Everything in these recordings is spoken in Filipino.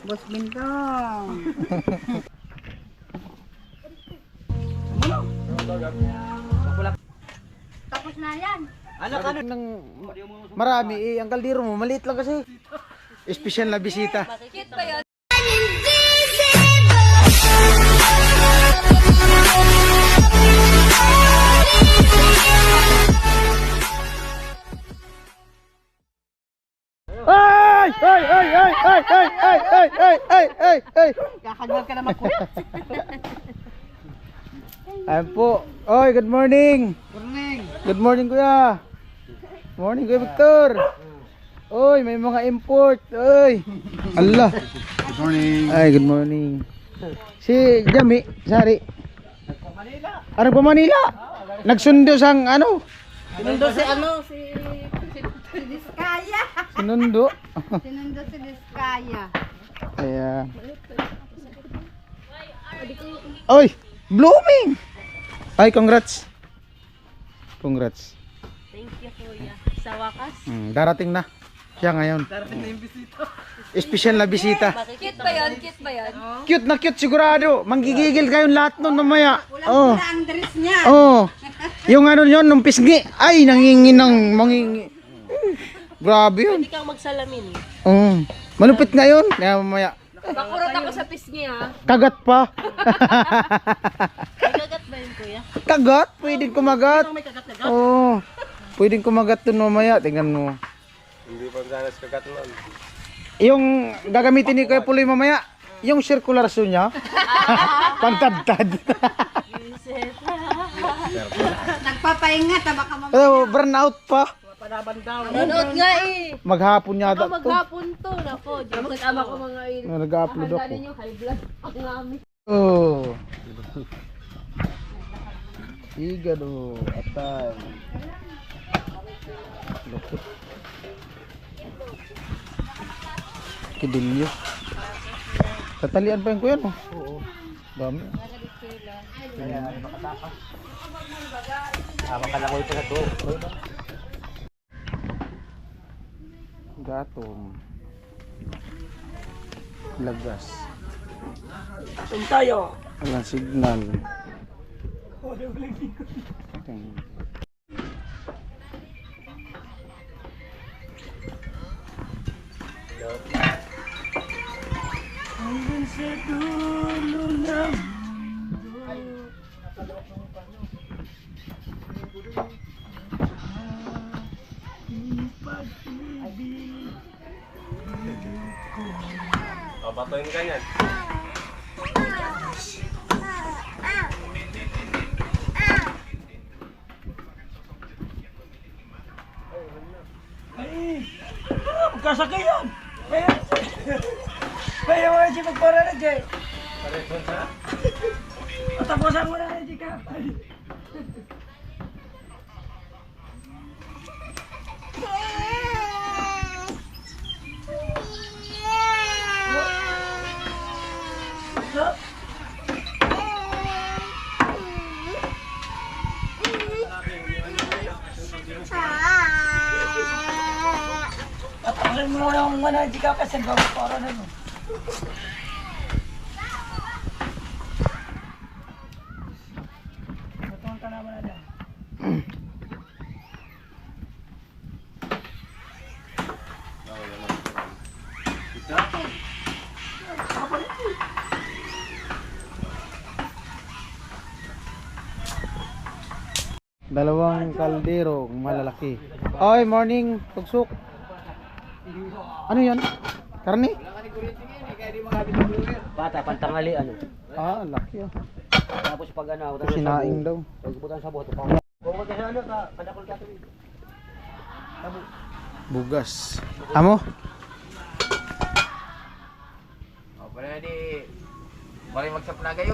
Boss Bintong. Tapos na yan. Anak ano nang marami eh, ang kaldero mo maliit lang kasi. Espesyal na bisita. Cute pa yun. Ay! Ay! Ay! Ay! Ay! Ay! Ay! Ay! Ay! Ay! Ay! Ay! Kakagwag ka naman ko. Ayan po. Oy, good morning. Morning. Good morning, kuya. Morning, kuya Victor. Oy, may mga import. Oy. Allah. Good morning. Ay, good morning. Si Jami, Sari. Ano pa Manila? Nagsundo sang ano? Sinundo si ano? Si Diskaya. Sinundo. Sinundo si Diskaya. Ayan. Oy, blooming. Ay, congrats. Congrats. Thank you, kuya. Sa wakas. Darating na. Siya ngayon. Darating na yung bisita. Espesyal na bisita. Cute ba yan? Cute ba yan? Cute na cute sigurado. Manggigigil kayong lahat nun mamaya. Oh. Ang dress niya. Oh. Yung ano yun, nung pisngi. Ay, nangingi ng mangingi. Grabe yun. Hindi kang magsalamin. Oh. Malupit ngayon. Kaya mamaya. Bakurot ako sa pisngi ha. Kagat pa. May kagat ba yun, kuya? Kagat? Pwedeng kumagat. May kagat-kagat? Oo. Pwedeng kumagat dun mamaya. Tingnan mo. Hindi pa danas kagat nun. Yung gagamitin ni Kuya Puloy mamaya, yung circularso niya. Pantad-tad. Nagpapahinga, baka mamaya. Oh, burnout pa. Nanonood nga eh. Maghapon yata to. Maghapon to. Nako, kasama ko mga il. Nag-upload ako. Handa ninyo, high blood. Ang namin. Oh. Higado. Atay. Lukot. Kidilyo. Tatalian pa yung kuya no? Oo. Dami. Makalangoy pa na to. Gatong. Lagas. Saan tayo? Walang signal. Hanggang sa dulo ng Batoyin ka yan. magkasakay yan. Kaya mo na magpara na dyan. Tapusan mo na dyan ka. Tapusan mo na ang mga dyan ka kasi magpara na mo. Dalawang kaldero malalaki. Oy, morning, tugsok. Ano 'yan? Karne? Bata, pantangali ano. Ah, laki oh. Tapos pag ano, Sinaing daw. pagputan sa boto. Kung kasi ano ka, kadakol ka tuwid. Bugas. Amo? O, pala na di. Mari magsap na kayo.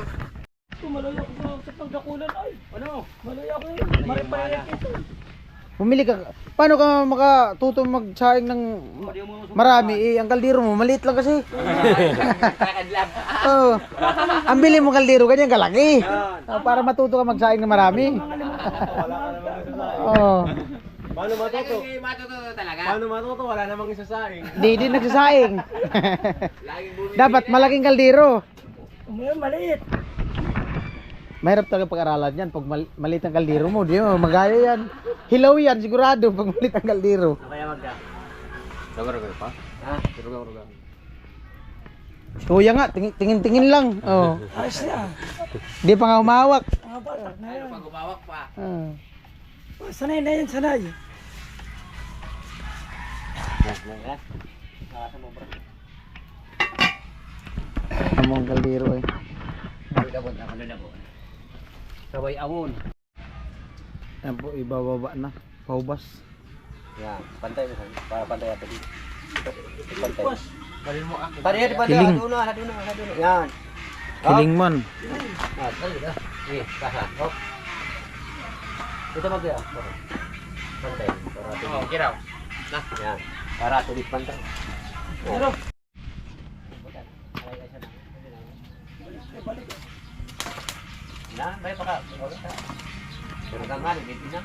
Malayo ko sa pagdakulan ay. Ano? Malayo ko yun. Maripayak ito. Pumili ka. Paano ka makatuto magsaing ng marami eh? Ang kaldero mo maliit lang kasi. Oh. Ang bili mo kaldero ganyan kalaki. Para matuto ka magsaing ng marami. Oh. Paano matuto? Lagi matututo talaga. Paano matuto? Wala namang isasaing. Di nagsasaing. Laging bumibili. Dapat malaking kaldero. Ngayon, maliit. Mahirap talaga pag-aralan yan. Pag maliit ang kaldero mo, di mo magaya yan. Hilaw yan sigurado pag maliit ang kaldero. Kaya magka. Ruga-ruga pa? Ha? Ruga-ruga. Kuya nga, tingin-tingin lang. Oh. Ayos na. Di pa nga humawak. Mga bata na Ano yan. pag umawak pa? Ah. Sanay na yan, sanay. Among kaldero eh. Labot ako na po. Sabay awon. Yan po, ibababa na. Paubas. Yan, pantay mo. Para pantay ato dito. Pantay. Balin mo ah. Tadi di pantay. Kiling. Haduna. Yan. Kiling man. Ah, tadi dah. Nih, kaha. Hop. Ito magya. Pantay. Para ato. Oh, kiraw. Nah, Yan. Para ato di pantay. Pero, Nah, balik pa ka. Pero ka nga, dito na.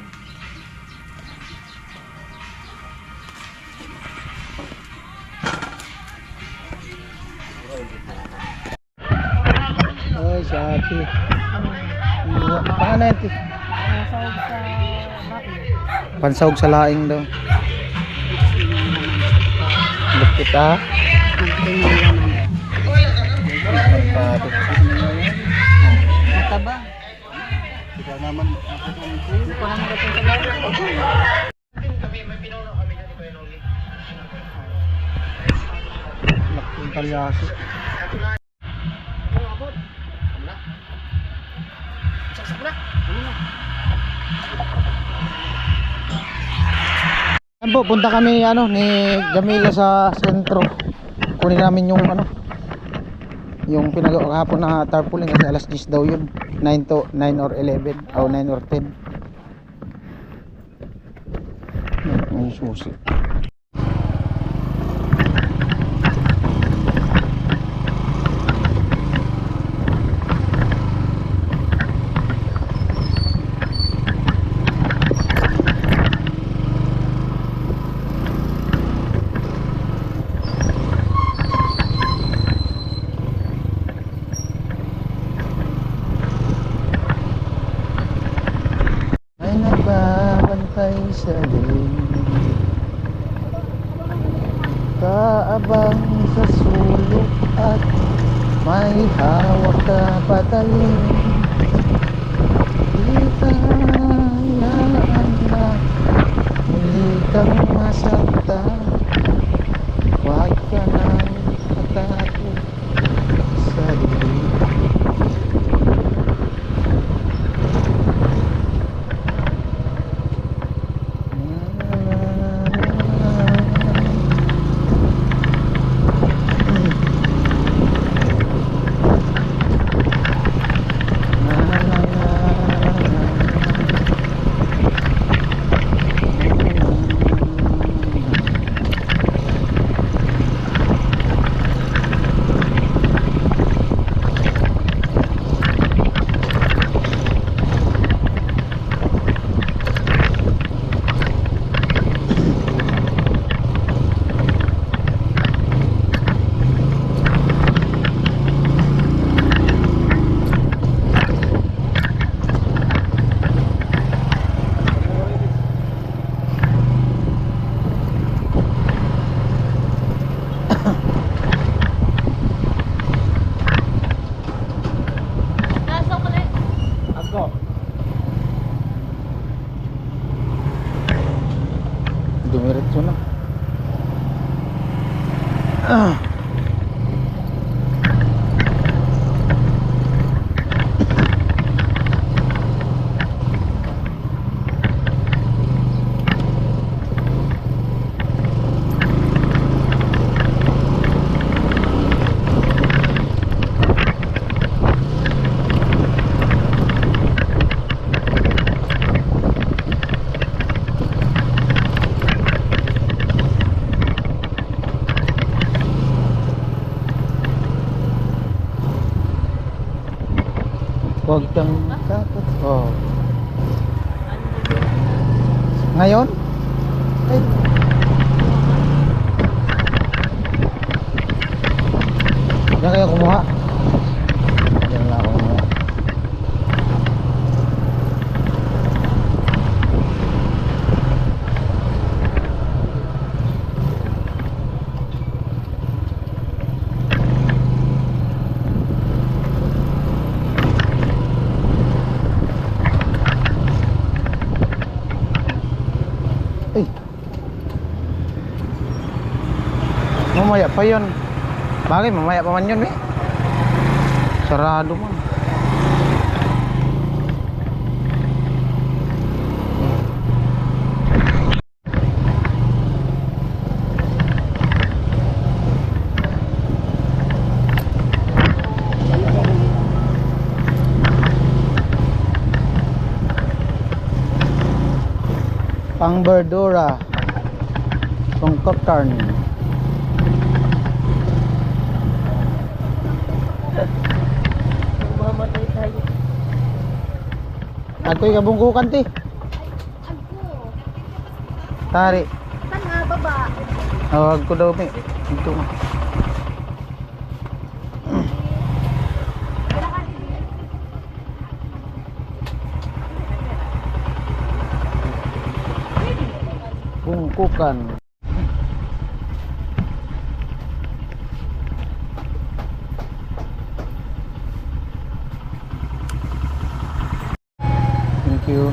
Ay, sabi. Paano yan? Ti? nasahog sa laki. Pansahog sa laing daw. Lupit ah. Mataba. Ikaw naman. Hindi ko naman ito sa laki. Laking kalyaso. Yan po, punta kami ni Jamila sa sentro. Kunin namin yung yung pinagawa kahapon na tarpaulin kasi alas 10 daw yun. 9 or 11 o 9 or 10. Yung susi. Ay nagbabantay sa dilim, kaabang sa sulok at may hawak ka patalim. Di kayaan na muli kang masaktan, huwag ka nang matakot sa dilim. Dumiretso na. Huwag kang takot. Oh. Ngayon? Ay. Diyan kayo kumuha. Diyan lang ako kumuha. Ay. Mamaya pa yun. Bagay, mamaya pa man yun eh. Sarado man. Pang berdura, sungkot karne. Mamatay tayo. Ako'y kabungkukan ti. Tari. Saan nga baba? Awag ko daw mi. Ito. Bungkukan. Thank you.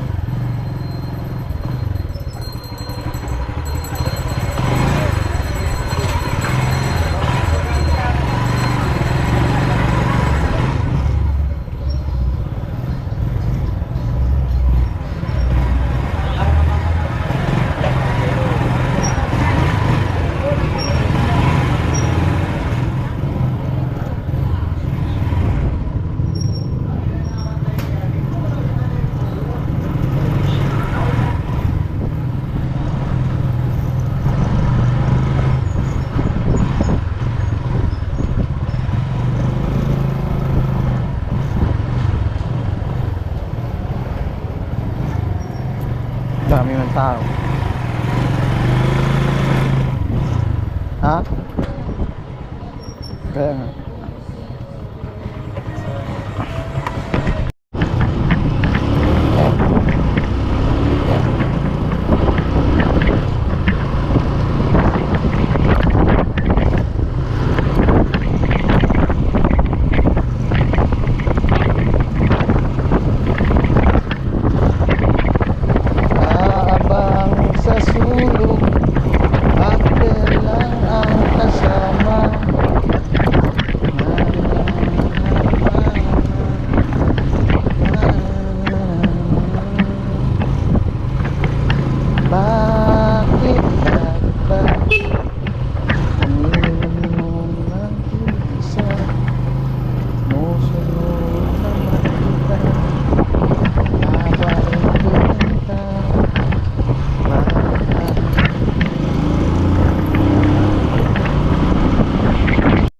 Dami ng tao. Ha? Kaya nga. Abang sa sulok, bakit lang ang kasama. Bakit ba uminom mo ng isa, musunod naman kita, babalik kita.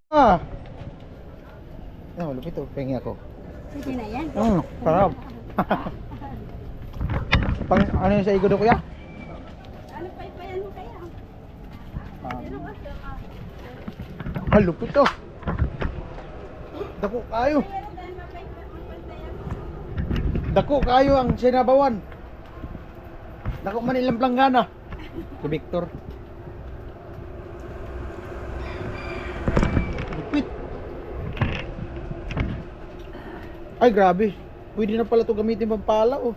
Ah. Ano, lupit oh, pengi ako. Sige na yan. Sarap. Pang ano yung sa igo do kuya? Ano pa ipayan mo kaya? Pero kasi Ah, lupit oh. Dako kayo. Dako kayo ang sinabawan. Dako man ilang planggana. Si Victor. Lupit. Ay grabe. Pwede na pala ito gamitin pang pala oh.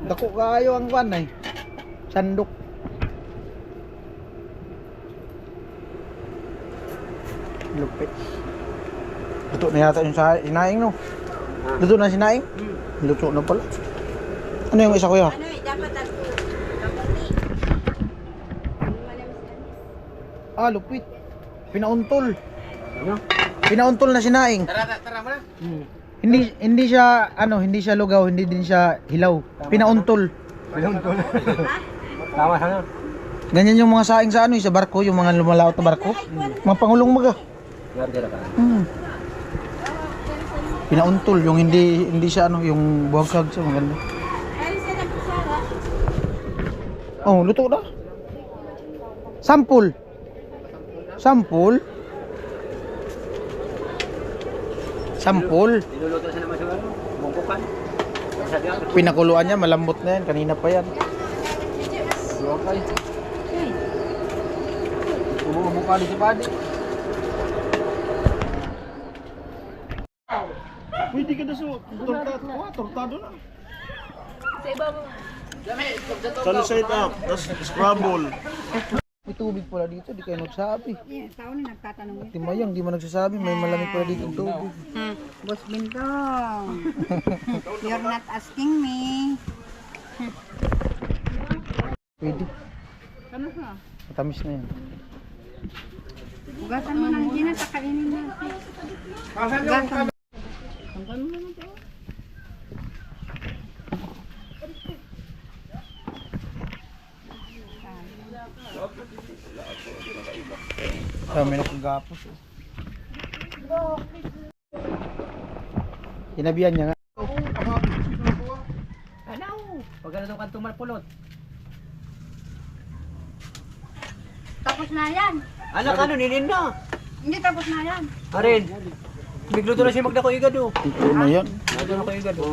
Dako kayo ang kwan ay. Sandok. Lupit. Luto na yata yung sinaing no. Luto na sinaing? Luto na pala. Ano yung isa kuya? ano eh, dapat ako. Ah, lupit. Pinauntol. Ano? Pinauntol na sinaing. Tara mo na. Hindi siya ano, hindi siya lugaw, hindi din siya hilaw. Pinauntol. Tama sana. Ganyan yung mga saing sa ano, sa barko, yung mga lumalaot na barko. Mga pangulong maga. Ngargara ka. Pinauntol yung hindi siya ano, yung buhagsag sa maganda. Ay, sa nagpasara. Oh, luto na. Sampul. Sampul. Sampul. Niluluto sa naman siguro. Bungkukan. Sabi ako. Pinakuluan niya, malambot na yan. Kanina pa yan. Okay. Bumukha din si Padi. Pwede ka na sa tortado na. Sa iba mo. Kalo side up, tapos scramble. May tubig pala dito, di kayo nagsabi. Yeah, tao na nagtatanong yun. Timayang, di mo nagsasabi. May malamig pala dito ang tubig. Boss Bintong. You're not asking me. Pwede. Ano ka? Matamis na yan. Ugasan mo ng Gina, kakainin natin. Ugasan. May nakagapos. Inabihan niya nga. Pag ano ka tumalpulot. Tapos na yan. Anak ano, ninin na. Hindi tapos na yan. Arin. Bigluto na siya magdako igado. Ito na yan. Magdako na ko igado.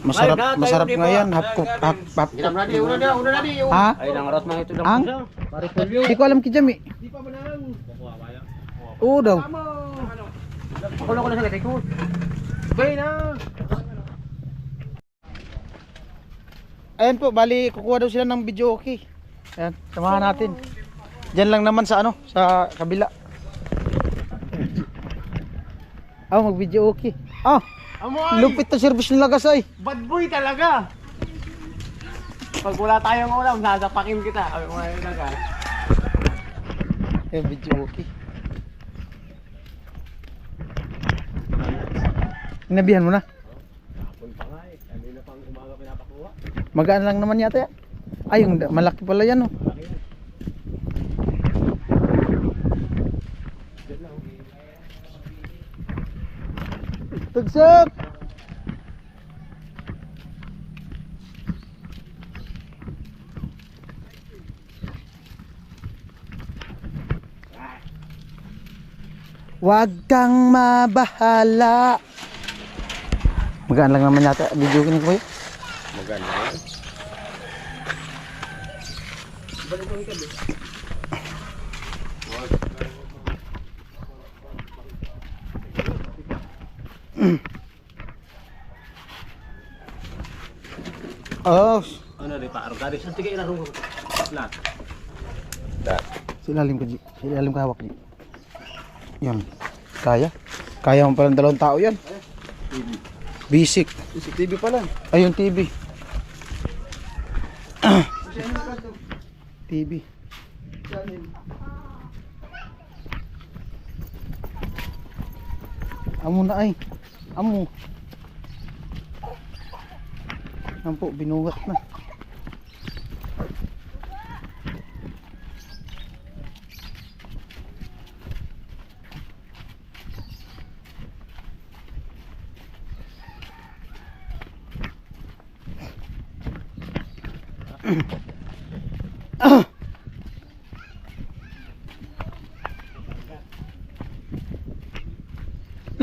Masarap, Ay, na, masarap tayo, nga di ba? yan. Half cook, half cook. Una na di. Ha? Ay, nang aras na ito lang Ha? siya. Pare polio. Hindi ko alam kijami. Oo daw. Ako lang ko na sa gatay ko. Bay na. Ayan po, bali kukuha daw sila ng video okay. Ayan, samahan natin. Diyan lang naman sa ano, sa kabila. Mag video okay. Lupit na service ng lagas ay. Bad boy talaga. Pag wala tayong ulam, sasapakin kita. Ay, wala yung lagas. Ayan, video okay. Inabihan mo na. Magaan lang naman yata yan. Ay, yung malaki pala yan oh. Tugsak! Wag kang mabahala. Magaan lang naman yata video ko ko. Oh, Ano rin pa, arugari. Saan tigay na rungo? Lahat. silalim ko, G. Silalim ka hawak, G. Yan. Kaya? Kaya mo palang 2 tao yan. Basic. TV pala. Ayun, TV. TV. Amo na ay. Amo. Yan po, binugat na.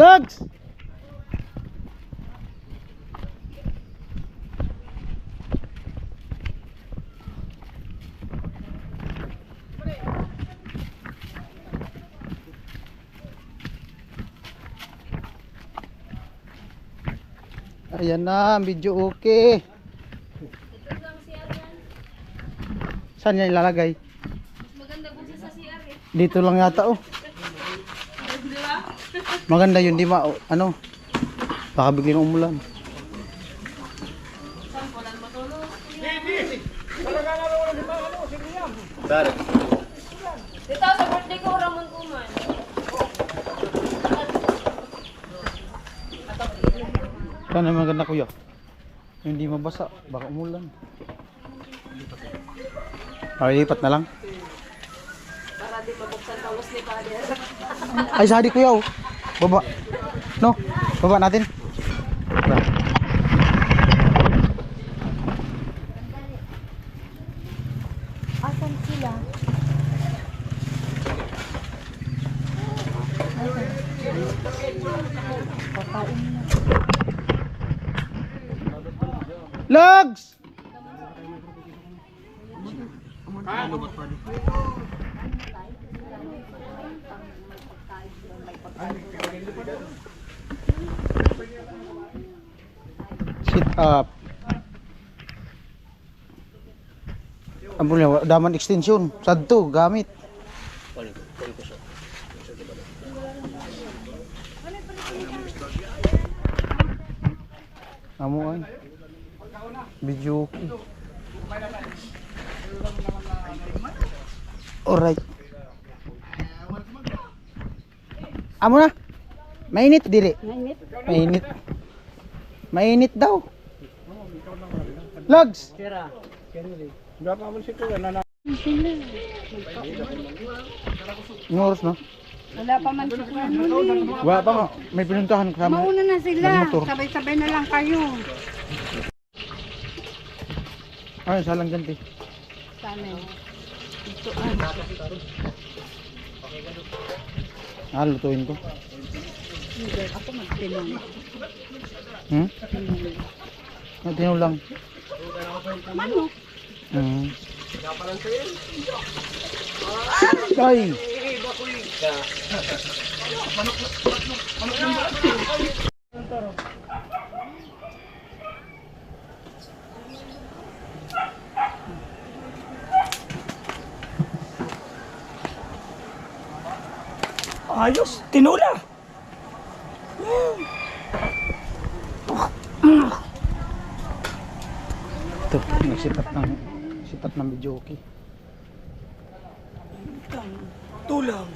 Lugs! Ayan na, video okay. Saan niya ilalagay? Maganda po siya sa CR eh. Dito lang yata oh. Di ba? Maganda yun, di ba? Ano? Baka biglang umulan. Sampulan matulog. Dari. Dito sa birthday ko, Ramon Kuman. Saan ang maganda kuya? Hindi mabasa, baka umulan. Lipat na lang. Para di mabuksan tawos ni Father. Ay, sadi kuya oh. Baba. No, baba natin. Logs! Sit up. Ampun ya, daman extension. Sadto gamit. Amo ay. Video. Alright. Amo na. Mainit diri. Mainit. Mainit. Mainit daw. Logs. Ngoros no? Wala pa man si Kuya Noli. Wala pa nga. May pinuntahan kasama. Mauna na sila. Nagmotor. Sabay-sabay na lang kayo. Ay, salang ganti. Sa amin. Lutuin ko. Hindi, ako magtinong. Tinaw lang. Mano? Ay! Ayos, tinula. Ito, nagsipat ng video okay. Tulang.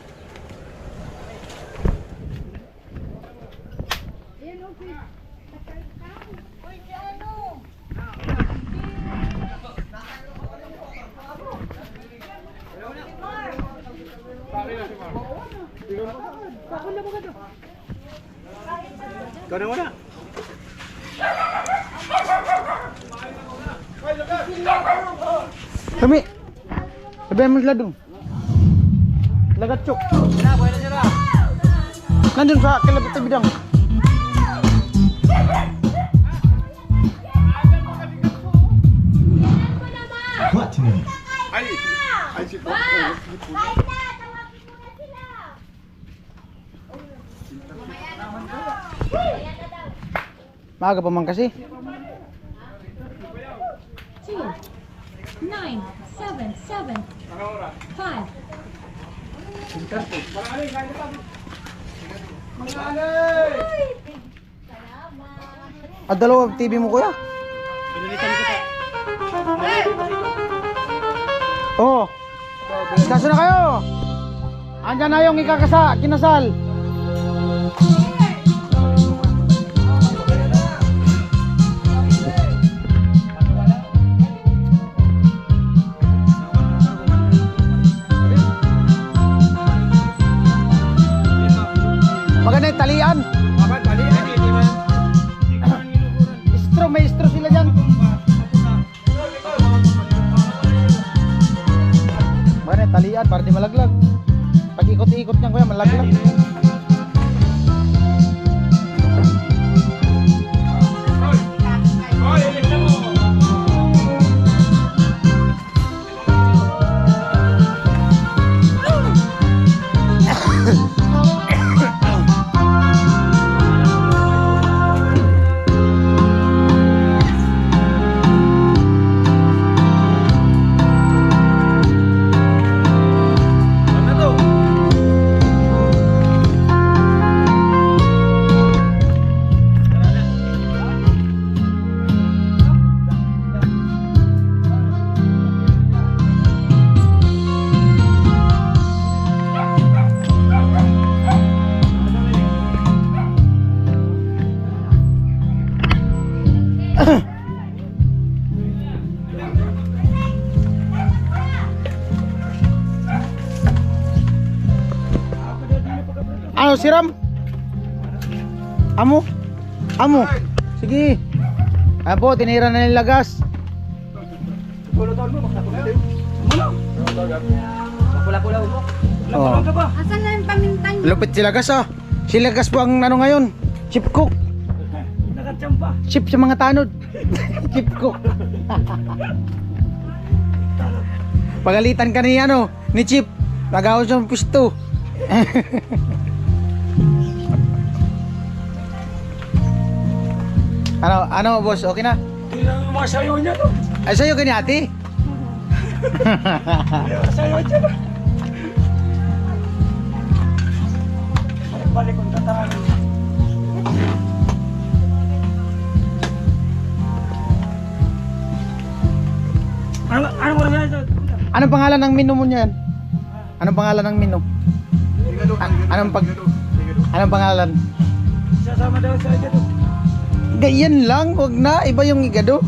Ikaw na muna. Kami! Sabihan mo sila dun. Lagat chok. Nandun sa kilabot na bidang. Maaga pa man kasi. 2, 9, 7, 7, 5. Dalawa TV mo kuya. Pinalitan kita. Oo. Kaso na kayo. Andyan na yung kinasal. Maganda yung talian. May istro sila dyan. Maganda yung talian para di malaglag. Pag ikot-ikot niyan kuya malaglag. Ano siram? Amo? Sige. Ayan po, tinira na yung lagas. Pula-pula mo. Oh. Asan na yung pamintan niyo? Lupit si lagas ah. Si lagas po ang ano ngayon, chip cook. ang tiyamba. Chip sa mga tanod. Chip ko. Pagalitan ka ni ano, ni Chip. Nagawa siyang pisto. ano boss, okay na? Tingnan mo mga sayo niya to. Ay sa'yo gani ate? Sayo niya to. Balik kong tatangan. Anong oras na ito? Anong pangalan ng menu mo niyan? Anong pangalan ng menu? Anong pangalan? Sasama daw sa ito. Ganyan lang, wag na. Iba yung igado.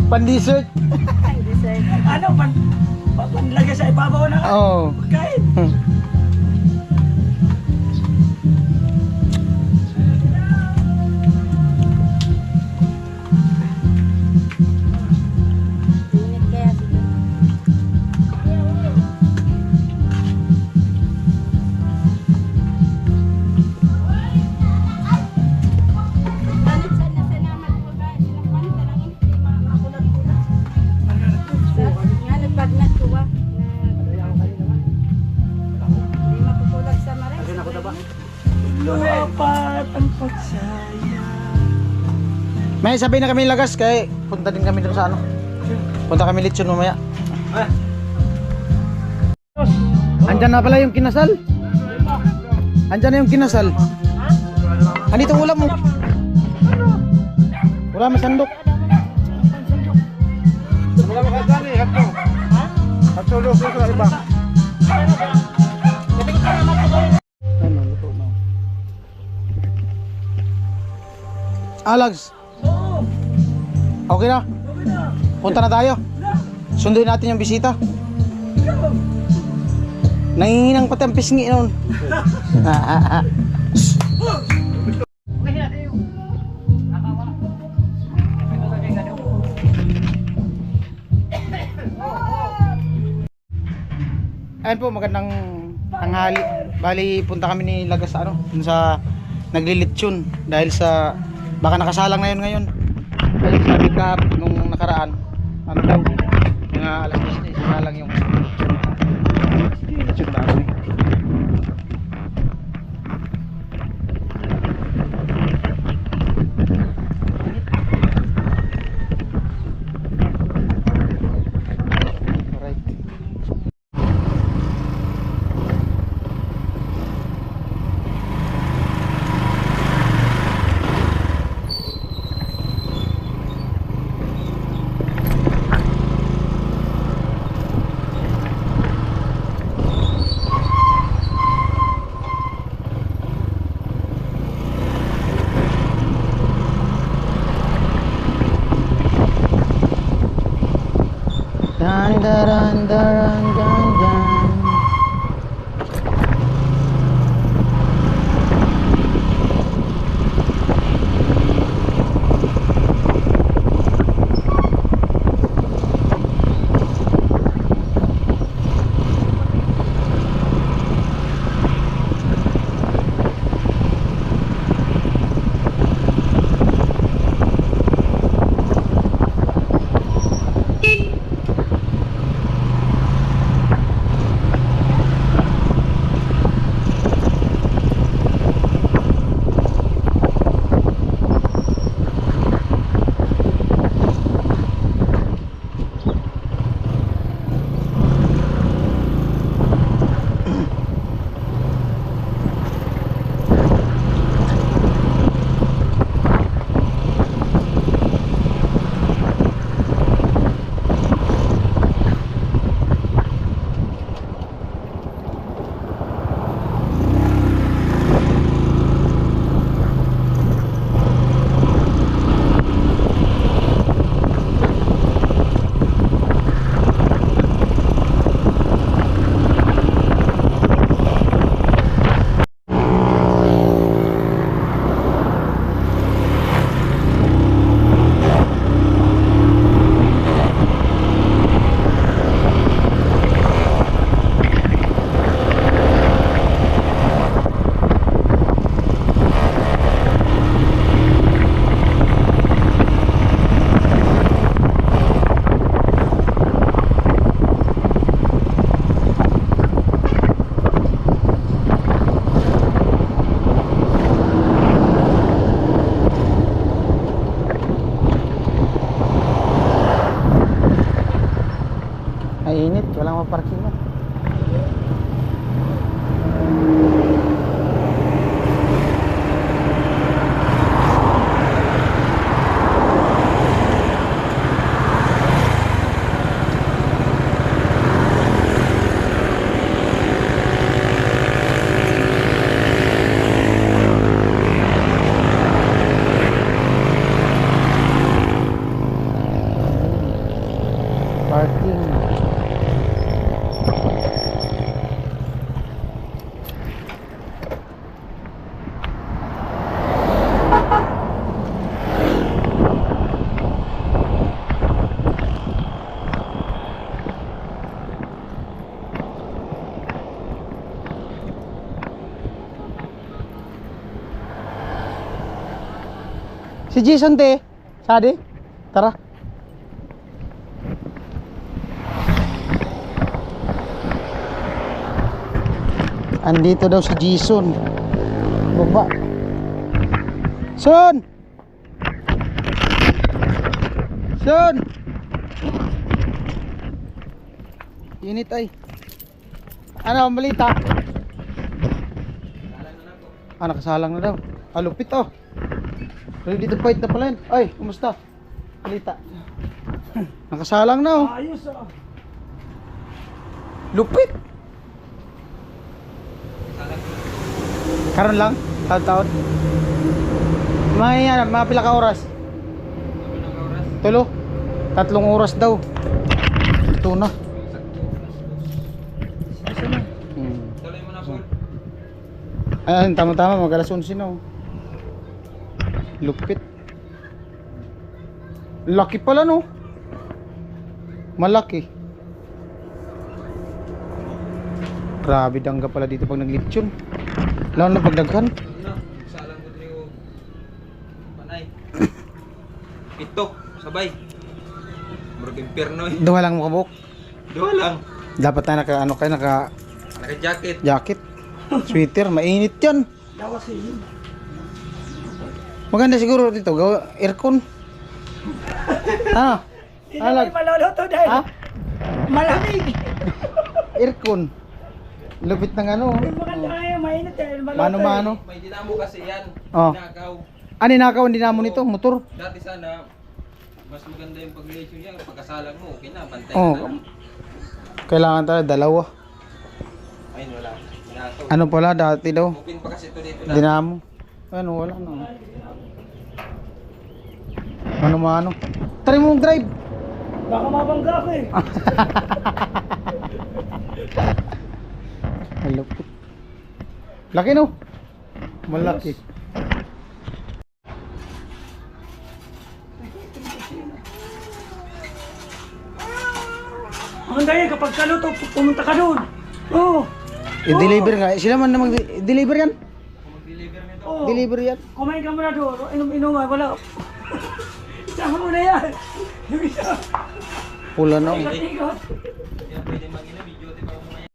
Pan-dessert. Ano? Panlagay sa ibabaw na Oo. pagkain. Init kaya siguro. Ganit sa nasanaman ko ba? Sinakman ka lang hindi makulat-kulat. Nga nagbagnat ko ba? Hindi makukulag sa maray. Lumapat ang pagsaya. May sabi na kami lagas kay punta din kami doon sa ano. Punta kami lechon mamaya. Andyan na pala yung kinasal. Andyan na yung kinasal. Andito ulam mo. Wala masandok. Wala makadali, hato. Hato lo sa iba. Alags. Okay na. Punta na tayo. Sunduin natin yung bisita. Nanginginang pati ang pisngi noon. Ayan po, magandang tanghali. Bali, punta kami ni Lagas sa ano, dun sa naglilitsyon dahil sa baka nakasalang na yun ngayon. Dahil sabi ka nung nakaraan, ano daw, mga alas 10 na isasalang yung litsyon namin. Alright. Dan daran daran dan dan. maparking yan. Parking. Si Jason te, Sadi, tara. Andito daw si Jason. Baba. Son! Son! Init ay. Ano ang balita? Ah, nakasalang na daw. Ah, lupit oh. Ready to fight na pala yun. Ay, kumusta? Balita. Nakasalang na oh. Ayos ah. Lupit. Karon lang, taon-taon. Mga pila ka oras? Tulo? 3 oras daw. Ito na. Tuloy mo na, Paul. Ayun, tama-tama, mag-alas 11 na oh. Lupit. Laki pala no. Malaki. Grabe dangga pala dito pag naglitsyon. Lalo na pag daghan. Ano? Salang ko rin yung panay. Pito, sabay. Murag impyerno eh. Duha lang mo kabuk. Dua lang. Dapat na naka ano kayo, naka Naka-jacket. jacket. Sweater, mainit 'yan. Dawas yun. Maganda siguro dito, gawa aircon. Ah, Hindi na kayo maluluto dahil ha? malamig. Aircon. Lupit ng ano. Hindi maganda kayo, mainit dahil maluluto. Mano-mano. May dinamo kasi yan. Oh. Nakaw. Ani nakaw hindi namo nito, motor. Dati sana, mas maganda yung pag-relation niya. Pagkasalang mo, okay na. Bantay Oh. na lang. Kailangan talaga dalawa. Ayun, wala. Nakaw. Ano pala dati daw? Open pa kasi ito dito na. Dinamo. Ano, wala na. Mano-mano. Try mo drive. Baka mabangga ako eh. Malupit. Laki no? Malaki. Ang dahil kapag kaluto, pumunta ka doon. Oo. I-deliver nga. Sila man na mag-deliver yan. Mag-deliver nito. Oo. Deliver yan. Kumain ka muna doon. Inom-inuman, wala. Isama mo na yan. Yung isa. Pula na. Ikot-ikot. Kaya pwede mag-inom.